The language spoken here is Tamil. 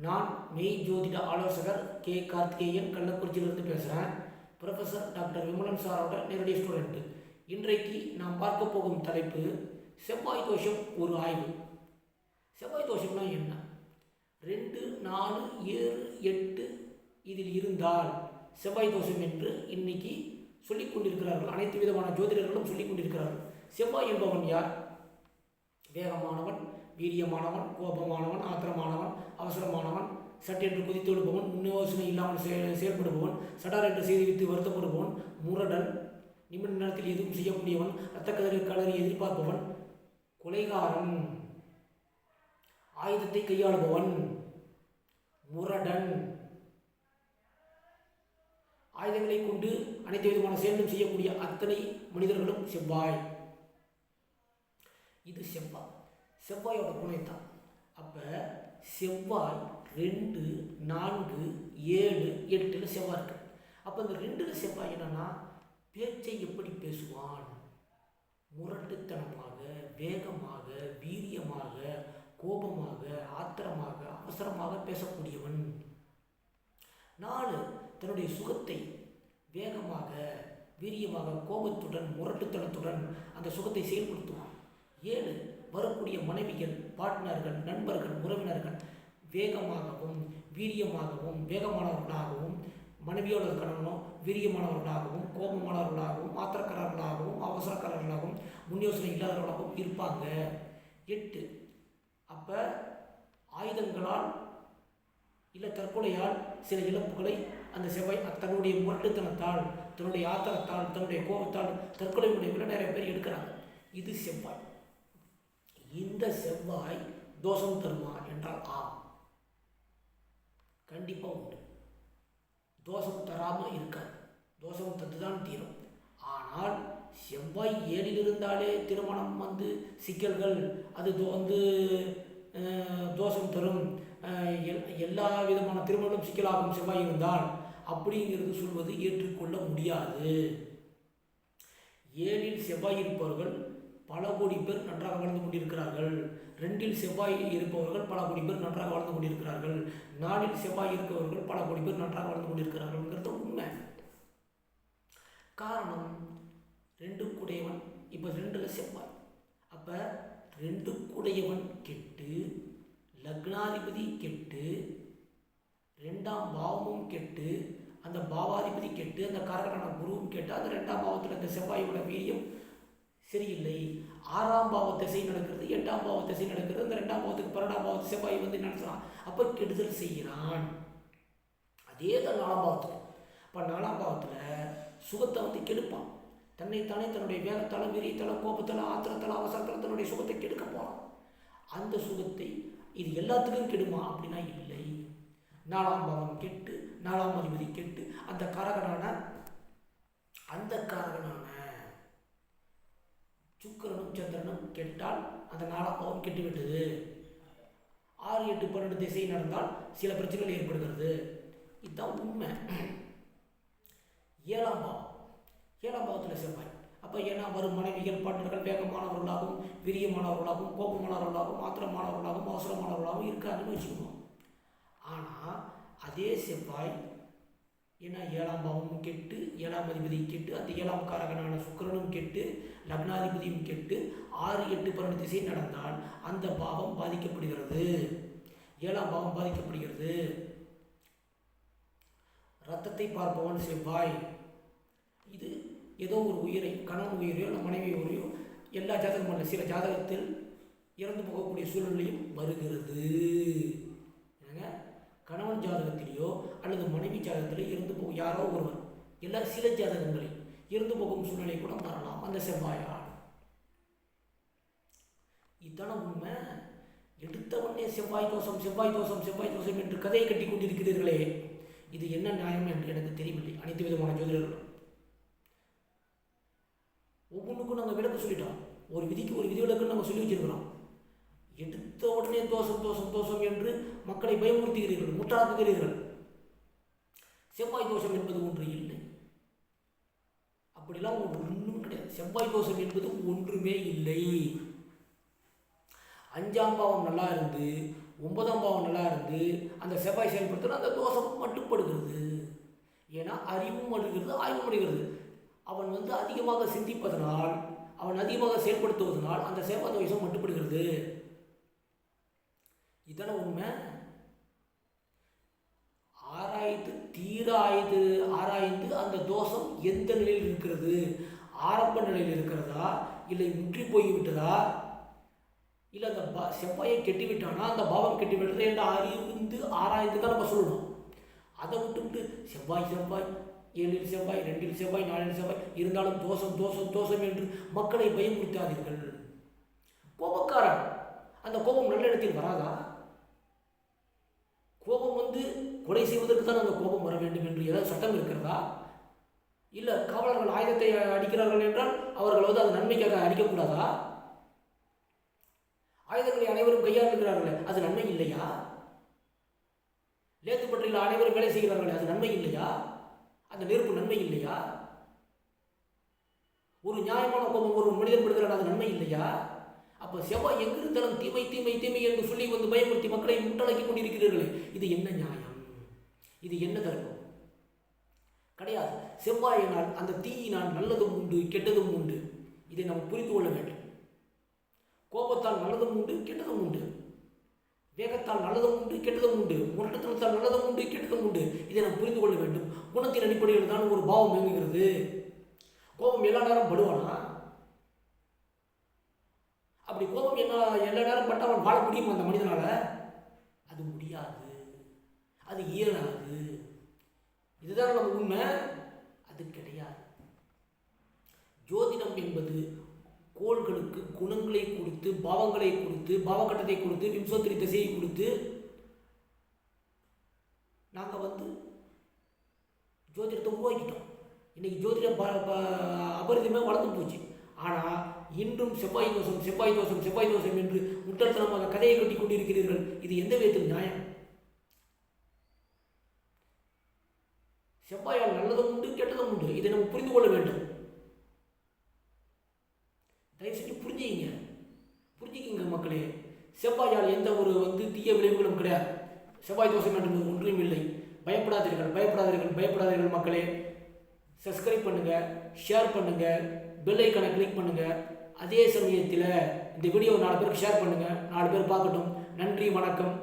நான் மெய் ஜோதிட ஆலோசகர் கே கார்த்திகேயன் கள்ளக்குறிச்சியிலிருந்து பேசுகிறேன். ப்ரொஃபஸர் டாக்டர் விமலன் சாரோட நேரடி ஸ்டூடெண்ட்டு. இன்றைக்கு நாம் பார்க்க போகும் தலைப்பு செவ்வாய் தோஷம் ஒரு ஆய்வு. செவ்வாய் தோஷம்னா என்ன? 2, 4, 7, 8 இதில் இருந்தால் செவ்வாய் தோஷம் என்று இன்னைக்கு சொல்லிக் கொண்டிருக்கிறார்கள். அனைத்து விதமான ஜோதிடர்களும் சொல்லிக் கொண்டிருக்கிறார்கள். செவ்வாய் என்பவன் யார்? வேகமானவன், வீரியமானவன், கோபமானவன், ஆத்திரமானவன், அவசரமானவன், சட்டென்று குதித்தெழுப்பவன், முன்யோசனை இல்லாமல் செயல்படுபவன், சடார் என்று செய்துவித்து வருத்தப்படுபவன், முரடன், நிமிட நேரத்தில் எதுவும் செய்யக்கூடியவன், இரத்த கலரை எதிர்பார்ப்பவன், கொலைகாரன், ஆயுதத்தை கையாளுபவன், முரடன், ஆயுதங்களை கொண்டு அனைத்து விதமான செயலும் செய்யக்கூடிய அத்தனை மனிதர்களும் செவ்வாய். இது செவ்வாய். செவ்வாயோட குணைத்தான். அப்போ செவ்வாய் 2, 4, 7, 8 செவ்வாய் இருக்கு. அப்போ இந்த 2 செவ்வாய் என்னன்னா, பேச்சை எப்படி பேசுவான்? முரட்டுத்தனமாக, வேகமாக, வீரியமாக, கோபமாக, ஆத்திரமாக, அவசரமாக பேசக்கூடியவன். 4 தன்னுடைய சுகத்தை வேகமாக, வீரியமாக, கோபத்துடன், முரட்டுத்தனத்துடன் அந்த சுகத்தை செயல்படுத்துவான். 7 வரக்கூடிய மனைவிகள், பார்ட்னர்கள், நண்பர்கள், உறவினர்கள் வேகமாகவும் வீரியமாகவும் வேகமானவர்களாகவும், மனைவியோட கணவனோ வீரியமானவர்களாகவும் கோபமானவர்களாகவும் ஆத்திரக்காரர்களாகவும் அவசரக்காரர்களாகவும் முன்யோசனை இல்லாதவர்களாகவும் இருப்பாங்க. 8 அப்போ ஆயுதங்களால் இல்லை தற்கொலையால் சில இழப்புகளை அந்த செவ்வாய் தன்னுடைய முரட்டுத்தனத்தால், தன்னுடைய ஆத்திரத்தால், தன்னுடைய கோபத்தால் தற்கொலை முடிவுகளை நிறைய பேர் எடுக்கிறாங்க. இது செவ்வாய். இந்த செவ்வாய் தோஷம் தருமா என்றால் ஆம், கண்டிப்பாக உண்டு. தோஷம் தராமல் இருக்காது, தோஷம் தந்துதான் தீரும். ஆனால் செவ்வாய் 7 இருந்தாலே திருமணம் சிக்கல்கள், அது தோஷம் தரும், எல்லா விதமான திருமணம் சிக்கலாகும் செவ்வாய் இருந்தால் அப்படிங்கிறது சொல்வது ஏற்றுக்கொள்ள முடியாது. 7 செவ்வாய் இருப்பவர்கள் பல கோடி பேர் நன்றாக வாழ்ந்து கொண்டிருக்கிறார்கள். 2 செவ்வாய் இருப்பவர்கள் பல கோடி பேர் நன்றாக வாழ்ந்து கொண்டிருக்கிறார்கள். 4 செவ்வாய் இருப்பவர்கள் பல கோடி பேர் நன்றாக வாழ்ந்து கொண்டிருக்கிறார்கள்ங்கிறது உண்மை. காரணம் 2 கூடையவன் இப்போ 2 செவ்வாய். அப்போ 2 கூடையவன் கெட்டு, லக்னாதிபதி கெட்டு, 2ஆம் பாவமும் கெட்டு, அந்த பாவாதிபதி கெட்டு, அந்த காரகனான குருவும் கெட்டு, அந்த 2ஆம் பாவத்தில் இந்த செவ்வாயோட வீரியம் சரியில்லை. 6ஆம் பாவ திசை நடக்கிறது, 8ஆம் பாவ திசை நடக்கிறது. அந்த 2ஆம் பாவத்துக்கு 12ஆம் பாவத்து செவ்வாய் நடத்துகிறான். அப்போ கெடுதல் செய்கிறான். அதே தான் 4ஆம் பாவத்துக்கு. இப்போ 4ஆம் பாவத்தில் சுகத்தை கெடுப்பான். தன்னைத்தானே தன்னுடைய வேகத்தால், வீரியத்தால், கோபத்தால், ஆத்திரத்தால், அவசரத்தால் தன்னுடைய சுகத்தை கெடுக்க போகிறான். அந்த சுகத்தை இது எல்லாத்துக்கும் கெடுமா அப்படின்னா இல்லை. 4ஆம் பாவம் கெட்டு, 4ஆம் அதிபதி கெட்டு, அந்த காரகனான சுக்கிரனும் சந்திரனும் கெட்டால் அந்த 4ஆம் பாவம் கெட்டுவிட்டது. 6, 8, 12 திசை நடந்தால் சில பிரச்சனைகள் ஏற்படுகிறது. இதுதான் உண்மை. 7ஆம் பாவம், 7ஆம் பாவத்தில் செவ்வாய். அப்போ ஏன்னா வரும் மனைவிகள், பார்ட்னர்கள் வேகமானவர்களாகவும் வீரியமானவர்களாகவும் கோபமானவர்களாகவும் ஆத்திரமானவர்களாகவும் அவசரமானவர்களாகவும் இருக்காங்கன்னு வச்சுக்கணும். ஆனால் அதே செவ்வாய் ஏன்னா 7ஆம் பாவமும் கெட்டு, 7ஆம் அதிபதி கெட்டு, அந்த 7ஆம் காரகனான சுக்கிரனும் கெட்டு, லக்னாதிபதியும் கெட்டு, 6, 8, 12 திசை நடந்தால் அந்த பாவம் பாதிக்கப்படுகிறது. 7ஆம் பாவம் பாதிக்கப்படுகிறது. இரத்தத்தை பார்ப்பவன் செவ்வாய். இது ஏதோ ஒரு உயிரை, கணவன் உயிரையோ இல்லை மனைவி உயிரையோ, எல்லா ஜாதகமும் அல்ல, சில ஜாதகத்தில் இறந்து போகக்கூடிய சூழ்நிலையும் வருகிறது. கணவன் ஜாதகத்திலேயோ அல்லது மனைவி ஜாதகத்திலேயோ இறந்து போகும் யாரோ ஒருவர், எல்லா சில ஜாதகங்களில் இறந்து போகும் சூழ்நிலை கூட வரலாம் அந்த செவ்வாயால். இதுதான உண்மை. எடுத்தவொடனே செவ்வாய் தோஷம், செவ்வாய் தோஷம், செவ்வாய் தோஷம் என்று கதையை கட்டி கொண்டிருக்கிறீர்களே, இது என்ன நியாயம் என்று எனக்கு தெரியவில்லை. அனைத்து விதமான ஜோதிடர்களும் ஒவ்வொன்றுக்கும் நாங்கள் விளக்கு சொல்லிட்டோம். ஒரு விதிக்கு ஒரு விதிவிலக்குன்னு நாங்கள் சொல்லி வச்சிருக்கிறோம். எடுத்த உடனே தோஷம் தோஷம் தோஷம் என்று மக்களை பயமுறுத்துகிறீர்கள், முட்டாளாக்குகிறீர்கள். செவ்வாய் தோஷம் என்பது ஒன்று இல்லை. அப்படிலாம் ஒன்றும் கிடையாது. செவ்வாய் தோஷம் என்பது ஒன்றுமே இல்லை. 5ஆம் பாவம் நல்லா இருந்து 9ஆம் பாவம் நல்லா இருந்து அந்த செவ்வாய் செயல்படுத்தினா அந்த தோஷம் மட்டுப்படுகிறது. ஏன்னா அறிவும் அடைகிறது, ஆய்வும் அடைகிறது. அவன் அதிகமாக சிந்திப்பதனால், அவன் அதிகமாக செயல்படுத்துவதனால் அந்த செவ்வாய் தோஷம் மட்டுப்படுகிறது. இதான உண்மை. ஆராய்ந்து அந்த தோஷம் எந்த நிலையில் இருக்கிறது, ஆரம்ப நிலையில் இருக்கிறதா, இல்லை முற்றி போய்விட்டதா, இல்லை அந்த செவ்வாயை கெட்டிவிட்டானா அந்த பாவம் கெட்டிவிட்டது என்று அறிந்து ஆராய்ந்து தான் நம்ம சொல்லணும். அதை விட்டுவிட்டு செவ்வாய் 7இல் செவ்வாய், 2இல் செவ்வாய், 4இல் செவ்வாய் இருந்தாலும் தோஷம் தோஷம் தோஷம் என்று மக்களை பயமுறுத்தாதீர்கள். கோபக்காரன், அந்த கோபம் நல்ல இடத்தில் வராதா? கோபம் கொலை செய்வதற்கு தான் அந்த கோபம் வர வேண்டும் என்று ஏதாவது சட்டம் இருக்கிறதா? இல்லை காவலர்கள் ஆயுதத்தை அடிக்கிறார்கள் என்றால் அவர்கள் அது நன்மைக்காக அடிக்கக்கூடாதா? ஆயுதங்களை அனைவரும் கையாளுகிறார்களே அது நன்மை இல்லையா? லேத்துப்பட்டியில் அனைவரும் வேலை செய்கிறார்களே அது நன்மை இல்லையா? அந்த நெருப்பு நன்மை இல்லையா? ஒரு நியாயமான கோபம் ஒரு மனிதன் படுகிறான், அது நன்மை இல்லையா? அப்போ செவ்வாய் எங்கிருந்தாலும் தீமை தீமை தீமை என்று சொல்லி பயமுறுத்தி மக்களை முட்டலாக்கி கொண்டிருக்கிறீர்களே, இது என்ன நியாயம்? இது என்ன தர்மம்? கிடையாது. செவ்வாயினால் அந்த தீயினால் நல்லதும் உண்டு கெட்டதும் உண்டு. இதை நாம் புரிந்து கொள்ள வேண்டும். கோபத்தால் நல்லதும் உண்டு கெட்டதும் உண்டு. வேகத்தால் நல்லதும் உண்டு கெட்டதும் உண்டு. முரட்டுத்தனத்தால் நல்லதும் உண்டு கெட்டதும் உண்டு. இதை நாம் புரிந்து கொள்ள வேண்டும். குணத்தின் அடிப்படையில் தான் ஒரு பாவம் இயங்குகிறது. கோபம் எல்லா நேரம் படுவானா? அப்படி கோபம் எல்லா நேரம் பட்டு அவன் வாழ முடியும் அந்த மனிதனால? அது முடியாது, அது இயலாது. இதுதான் நம்ம உண்மை. அது கிடையாது. ஜோதிடம் என்பது கோள்களுக்கு குணங்களை கொடுத்து, பாவங்களை கொடுத்து, பாவகட்டத்தை கொடுத்து, விம்சோத்திரி திசையை கொடுத்து நாங்கள் ஜோதிடத்தை உருவாக்கிட்டோம். இன்னைக்கு ஜோதிடம் அபரிதமாக வளர்ந்து போச்சு. ஆனால் இன்றும் செவ்வாய் தோஷம் செவ்வாய் தோஷம் செவ்வாய் தோஷம் என்று முட்டாள்தனமாக கதையை கட்டி கொண்டிருக்கிறீர்கள். இது எந்த விதத்தில் நியாயம்? செவ்வாயால் நல்லதும் உண்டு கெட்டதும் உண்டு. இதை நம்ம புரிந்து கொள்ள வேண்டும். தயவு செஞ்சு புரிஞ்சுக்கிங்க மக்களே. செவ்வாயால் எந்த ஒரு தீய விளைவுகளும் கிடையாது. செவ்வாய் தோஷம் என்று ஒன்றும் இல்லை. பயப்படாதீர்கள் மக்களே. சப்ஸ்கிரைப் பண்ணுங்கள், ஷேர் பண்ணுங்கள், பெல் ஐக்கானை கிளிக் பண்ணுங்கள். அதே சமயத்தில் இந்த வீடியோ 4 பேருக்கு ஷேர் பண்ணுங்கள். 4 பேர் பார்க்கட்டும். நன்றி, வணக்கம்.